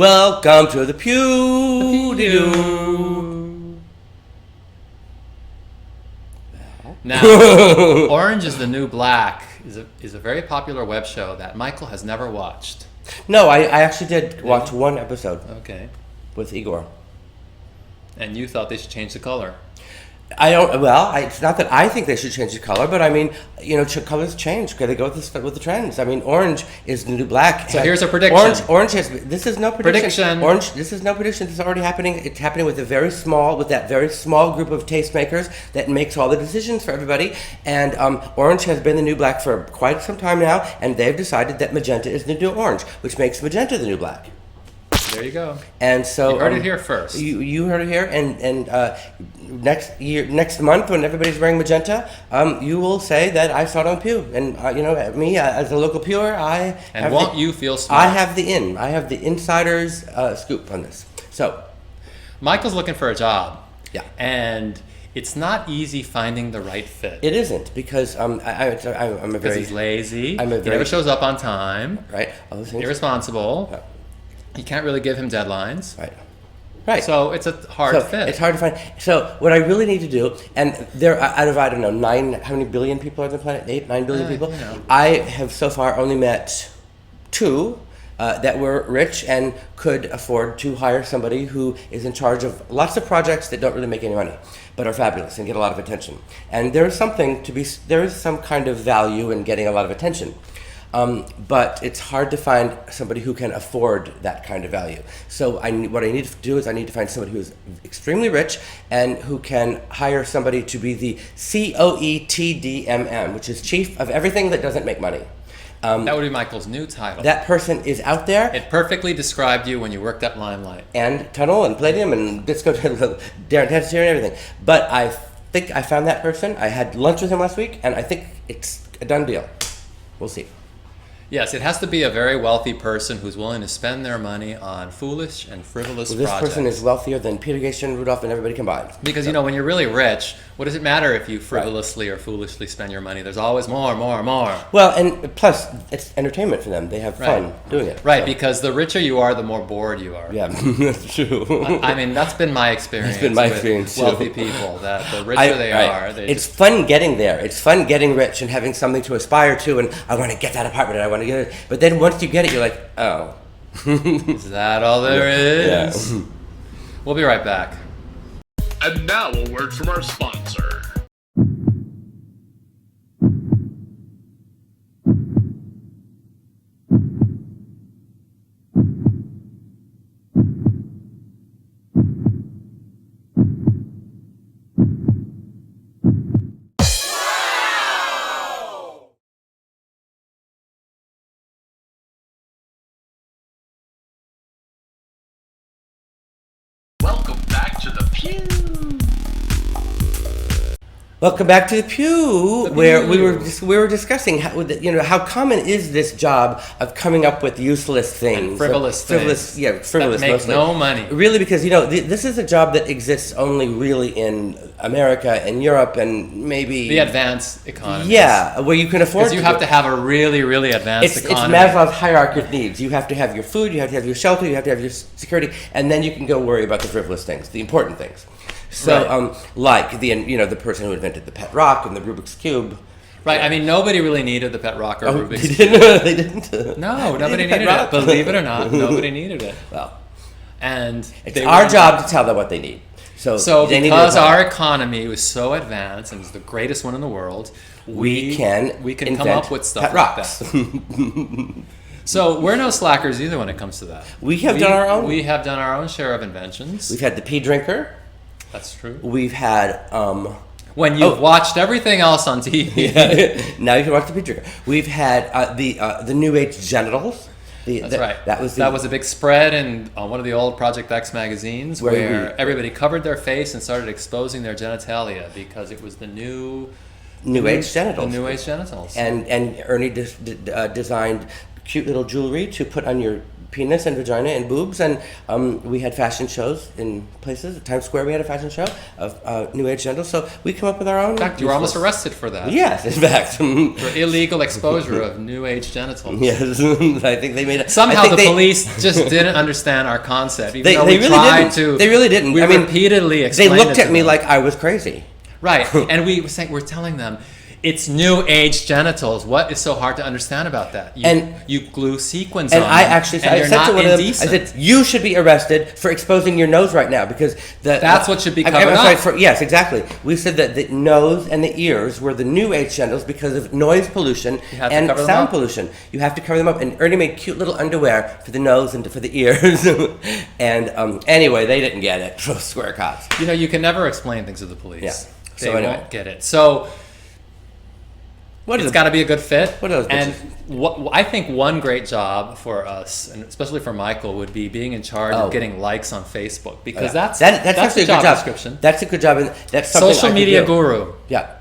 Welcome to the Pew-de-doo. Now, Orange is the New Black is a very popular web show that Michael has never watched. No, I actually did watch one episode. Okay. With Igor. And you thought they should change the color. It's not that I think they should change the color, but I mean, colors change. They go with the trends. I mean, orange is the new black. So here's a prediction. Orange this is no prediction. Orange, this is no prediction. This is already happening. It's happening with that very small group of tastemakers that makes all the decisions for everybody. And orange has been the new black for quite some time now, and they've decided that magenta is the new orange, which makes magenta the new black. There you go. And so you heard it here first. You heard it here, and next month when everybody's wearing magenta, you will say that I saw it on Pew, and me as a local Pewer, you feel smart? I have the insider's scoop on this. So, Michael's looking for a job. Yeah, and it's not easy finding the right fit. It isn't because because he's lazy. He never shows up on time. Right. All those things. Irresponsible. Yeah. You can't really give him deadlines. Right. So it's a hard fit. It's hard to find. So what I really need to do, and there out of, I don't know, how many billion people are on the planet? 9 billion people? I have so far only met 2 that were rich and could afford to hire somebody who is in charge of lots of projects that don't really make any money, but are fabulous and get a lot of attention. And there is some kind of value in getting a lot of attention. But it's hard to find somebody who can afford that kind of value. So what I need to do is I need to find somebody who is extremely rich and who can hire somebody to be the COETDMM, which is chief of everything that doesn't make money. That would be Michael's new title. That person is out there. It perfectly described you when you worked at Limelight. And Tunnel and Palladium and Disco and everything. But I think I found that person. I had lunch with him last week, and I think it's a done deal. We'll see. Yes, it has to be a very wealthy person who's willing to spend their money on foolish and frivolous projects. This person is wealthier than Peter Gason, Rudolph, and everybody combined. Because, when you're really rich, what does it matter if you frivolously or foolishly spend your money? There's always more. Well, and plus, it's entertainment for them. They have fun doing it. Right, because the richer you are, the more bored you are. Yeah, that's true. I mean, that's been my experience. It's been my experience, with wealthy people, that the richer they are, it's fun getting there. It's fun getting rich and having something to aspire to, and I want to get that apartment, and I want to get it. But then once you get it, you're like, oh. Is that all there is? Yeah. We'll be right back. And now a word from our sponsor. Welcome back to the Pew, where we were discussing how common is this job of coming up with useless things, and frivolous things that make mostly. No money. Really, because this is a job that exists only really in America and Europe and maybe the advanced economies. Yeah, where you can afford. Because you have to have a really, really advanced economy. It's Maslow's hierarchy of needs. You have to have your food, you have to have your shelter, you have to have your security, and then you can go worry about the frivolous things, the important things. So, like the person who invented the pet rock and the Rubik's Cube. Right. Yeah. I mean, nobody really needed the pet rock or Rubik's Cube. They didn't. No, nobody needed it. Believe it or not, nobody needed it. Well, and it's our job to tell them what they need. So because our economy was so advanced and is the greatest one in the world, we can come up with stuff like that. So we're no slackers either when it comes to that. We have done our own. We have done our own share of inventions. We've had the pea drinker. That's true. We've had when you've watched everything else on TV. Now you can watch the pea drinker. We've had the New Age genitals. That's right. That was a big spread in one of the old Project X magazines where everybody covered their face and started exposing their genitalia because it was the New Age genitals. The New Age genitals. And Ernie designed cute little jewelry to put on your penis and vagina and boobs, and we had fashion shows in places. At Times Square we had a fashion show of New Age genitals, so we come up with our own. In fact, you were almost arrested for that. Yes, in fact. For illegal exposure of New Age genitals. Yes, I think they made it. Somehow the police just didn't understand our concept, even though we really tried didn't. to. They really didn't. We repeatedly explained it They looked at me them. like I was crazy. Right, and we're telling them, it's New Age genitals. What is so hard to understand about that? You glue sequins on. And I actually I said to one of them, I said, you should be arrested for exposing your nose right now, because that's what should be covered up. Yes, exactly. We said that the nose and the ears were the New Age genitals because of noise pollution and sound pollution. You have to cover them up. And Ernie made cute little underwear for the nose and for the ears. And anyway, they didn't get it. Square cops. You can never explain things to the police. Yeah. They won't get it. So it's got to be a good fit. What are those and I think one great job for us, and especially for Michael, would be being in charge of getting likes on Facebook, because that's actually a job description. That's a good job, and that's something social media guru. Yeah,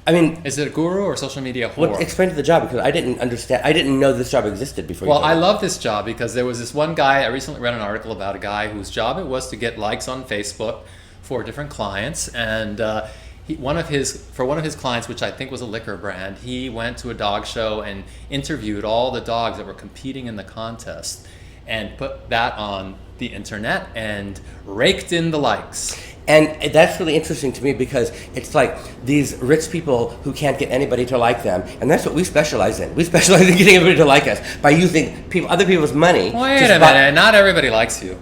I mean, is it a guru or social media whore? Well, explain to the job, because I didn't understand. I didn't know this job existed before. Well, I love this job because there was this one guy. I recently read an article about a guy whose job it was to get likes on Facebook for different clients, and one of his clients, which I think was a liquor brand, he went to a dog show and interviewed all the dogs that were competing in the contest and put that on the internet and raked in the likes. And that's really interesting to me, because it's like these rich people who can't get anybody to like them, and that's what we specialize in. We specialize in getting everybody to like us by using other people's money. Wait a minute, not everybody likes you.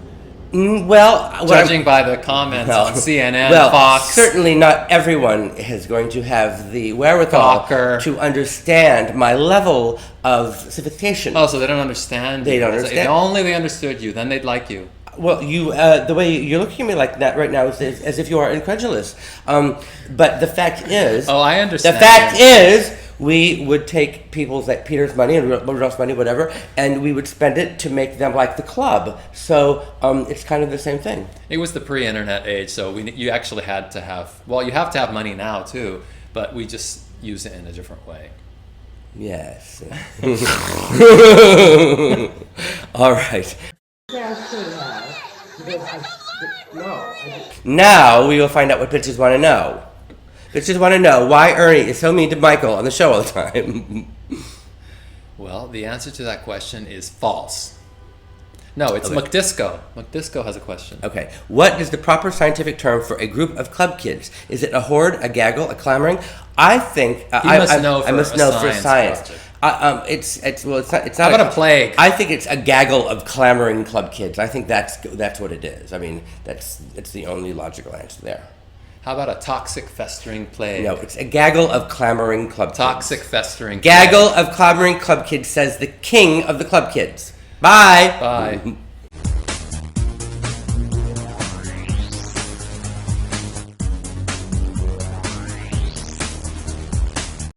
Well, judging by the comments on CNN, Fox. Fox. Certainly not everyone is going to have the wherewithal to understand my level of sophistication. Oh, so they don't understand you. They don't understand. If only they understood you, then they'd like you. Well, the way you're looking at me like that right now is as if you are incredulous. But the fact is... Oh, I understand. The fact is... We would take people's, like Peter's money and Rudolph's money, whatever, and we would spend it to make them like the club. So it's kind of the same thing. It was the pre-internet age, so you actually had to have... Well, you have to have money now, too, but we just use it in a different way. Yes. All right. Now we will find out what bitches want to know. Bitches want to know why Ernie is so mean to Michael on the show all the time. Well, the answer to that question is false. No, it's McDisco. McDisco has a question. Okay. What is the proper scientific term for a group of club kids? Is it a horde, a gaggle, a clamoring? I think I must know for science. It's not. How about a plague? I think it's a gaggle of clamoring club kids. I think that's what it is. I mean, it's the only logical answer there. How about a toxic festering plague? No, it's a gaggle of clamoring club kids. Toxic festering gaggle of clamoring club kids, says the king of the club kids. Bye. Bye.